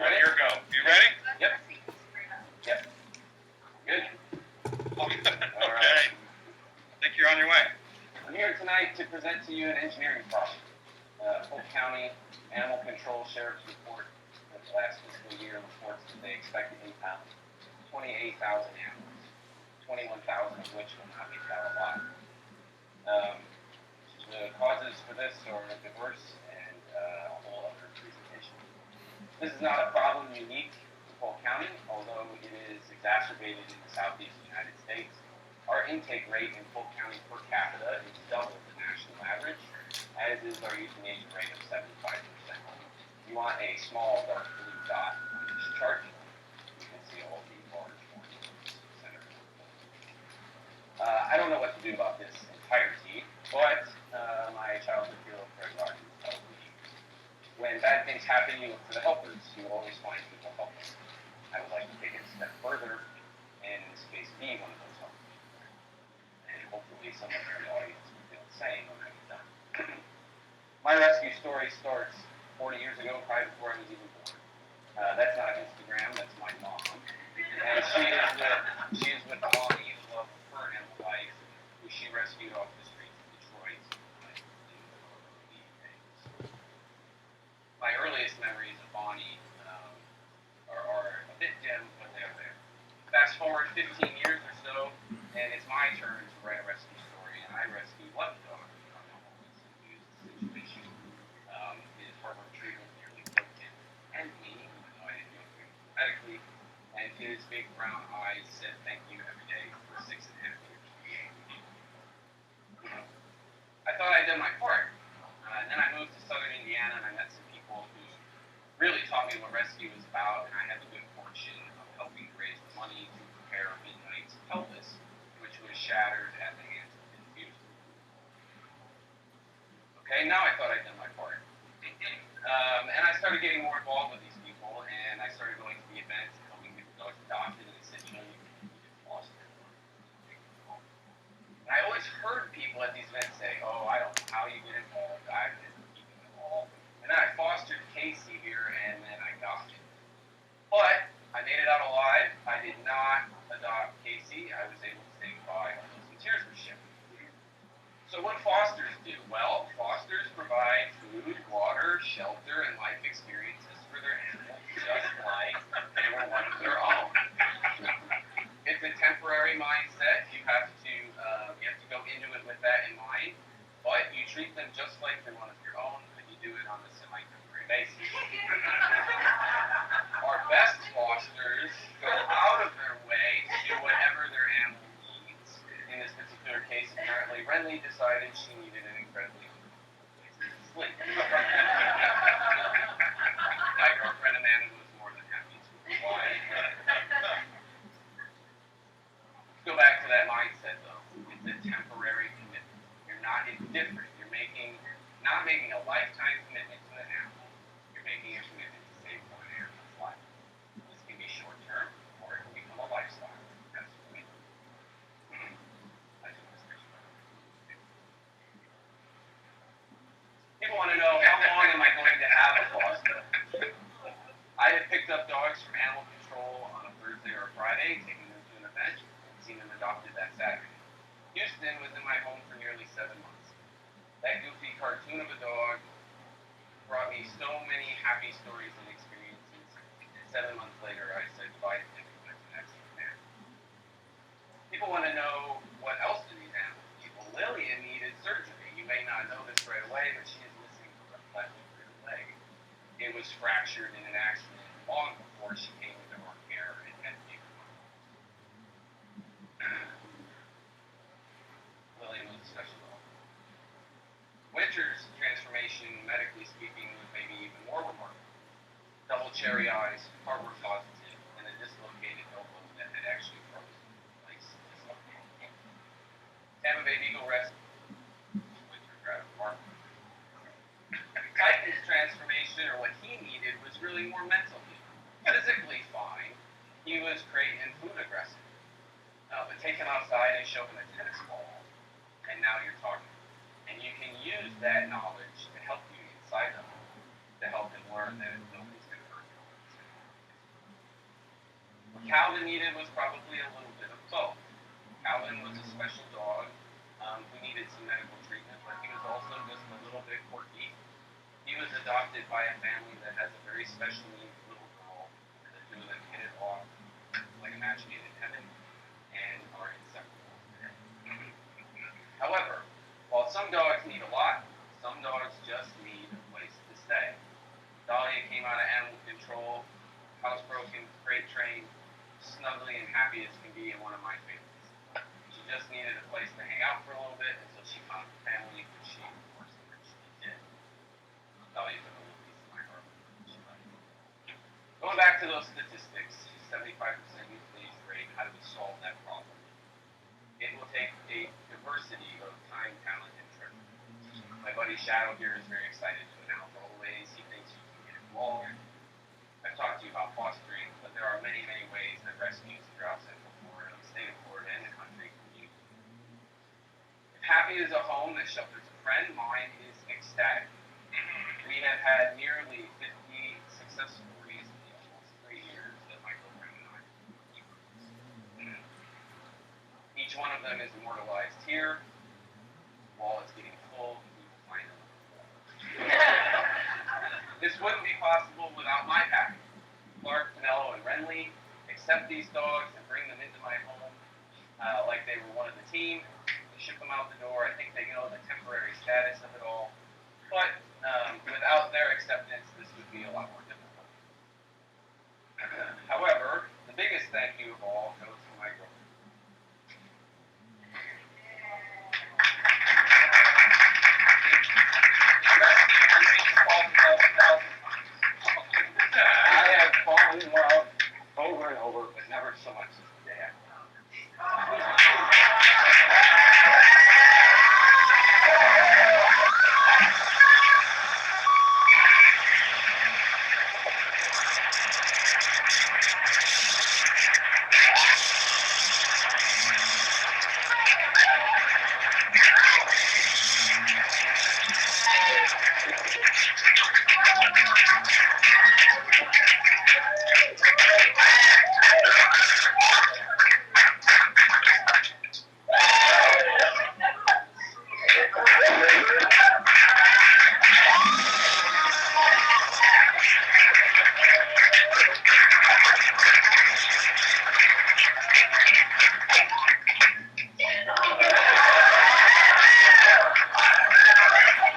Ready? Here go. You ready? Yep. Yep. Good. Okay. I think you're on your way. I'm here tonight to present to you an engineering problem. Polk County Animal Control Sheriff's report for the last fiscal year reports that they expect to impound 28,000 animals, 21,000 of which will not be found alive. The causes for this are diverse and a whole other presentation. This is not a problem unique to Polk County, although it is exacerbated in the southeast United States. Our intake rate in Polk County per capita is double the national average, as is our euthanasia rate of 75%. You want a small dark blue dot on this chart. You can see all the large ones in the center. I don't know what to do about this entirety, but my childhood hero, Fred Rogers, tells me, when bad things happen, you look for the helpers. You always find people helping. I would like to take it a step further and in this case be one of those helpers. And hopefully some of you in the audience will feel the same when I'm done. My rescue story starts 40 years ago, probably before I was even born. That's not Instagram, that's my mom. And she is with Bonnie, the love of her animal life, who she rescued off the streets of Detroit. My earliest memories of Bonnie are a bit dim, but they're there. Fast forward 15 years or so, and it's my turn to write a rescue story, and I rescue one dog from a homeless and abused situation. His harbor retrieval nearly broke him and me, even though I didn't go through medically, and his big brown eyes said thank you every day for 6.5 years. I thought I'd done my part. And then I moved to southern Indiana, and I met some people who really taught me what rescue is about, and I had the good fortune of helping raise the money to repair Midnight's pelvis, which was shattered at the hands of his abuse. Okay, now I thought I'd done my part. And I started getting more involved with these people, and I started going to the events and helping people go adopted, and they said, you know, you just lost it. And I always heard people at these events say, oh, I don't know how you get involved, I've been keeping it all. And then I fostered Casey here, and then I got it. But I made it out alive. I did not adopt Casey. I was able to say goodbye, although some tears were shed. So what do fosters do? Well, fosters provide food, water, shelter, and life experiences for their animals, just like they were one of their own. It's a temporary mindset. You have to go into it with that in mind, but you treat them just like they're one of your own, and you do it on a semi-temporary basis. Our best fosters go out of their way to do whatever their animal needs. In this particular case, apparently, Renly decided she needed an incredibly place to sleep. My girlfriend Amanda was more than happy to provide. Go back to that mindset, though. It's a temporary commitment. You're not indifferent. You're not making a lifetime commitment to an animal. You're making a commitment to save one animal's life. This can be short-term, or it can become a lifestyle. That's what we do. People want to know, how long am I going to have a foster? I have picked up dogs from animal control on a Thursday or a Friday, taking them to an event, and seen them adopted that Saturday. Houston was in my home for nearly 7 months. That goofy cartoon of a dog brought me so many happy stories and experiences, and 7 months later I said goodbye to him and went to the next man. People want to know, what else do these animals need? Well, Lillian needed surgery. You may not know this right away, but she is missing her left rear leg. It was fractured in an accident long before she came into our care and had to be removed. Lillian was a special dog. Winter's transformation, medically speaking, was maybe even more remarkable. Double cherry eyes, harbor positive, and a dislocated elbow that had actually frozen in place. Tampa Bay Beagle Rescue. Winter rather remarkable. Titan's transformation, or what he needed, was really more mentally. Physically fine, he was great and food aggressive. But take him outside and show him a tennis ball, and now you're talking. And that knowledge to help you inside them, to help him learn that nobody's going to hurt him. What Calvin needed was probably a little bit of both. Calvin was a special dog who needed some medical treatment, but he was also just a little bit quirky. He was adopted by a family that has a very special needs little girl, and the two of them hit it off like a match made in heaven and are inseparable today. However, while some dogs need a lot, some dogs just need a place to stay. Dahlia came out of animal control, housebroken, freight train, snuggly and happy as can be in one of my families. She just needed a place to hang out for a little bit until she found a family, which she, of course, eventually did. Dahlia took a little piece of my heart. Going back to those statistics, 75% euthanasia rate, how do we solve that problem? It will take a diversity of time, talent, and treasure. My buddy Shadow here is very excited to announce all the ways he thinks you can get involved. I've talked to you about fostering, but there are many, many ways that rescues throughout Central Florida, the state of Florida, and the country can use. If happy is a home that shelters a friend, mine is ecstatic. We have had nearly 50 success stories in the almost 3 years that my girlfriend and I have been. Each one of them is immortalized here. While it's getting full, we will find them. This wouldn't be possible without my pack. Clark, Pinello, and Renly accept these dogs and bring them into my home like they were one of the team. We ship them out the door. I think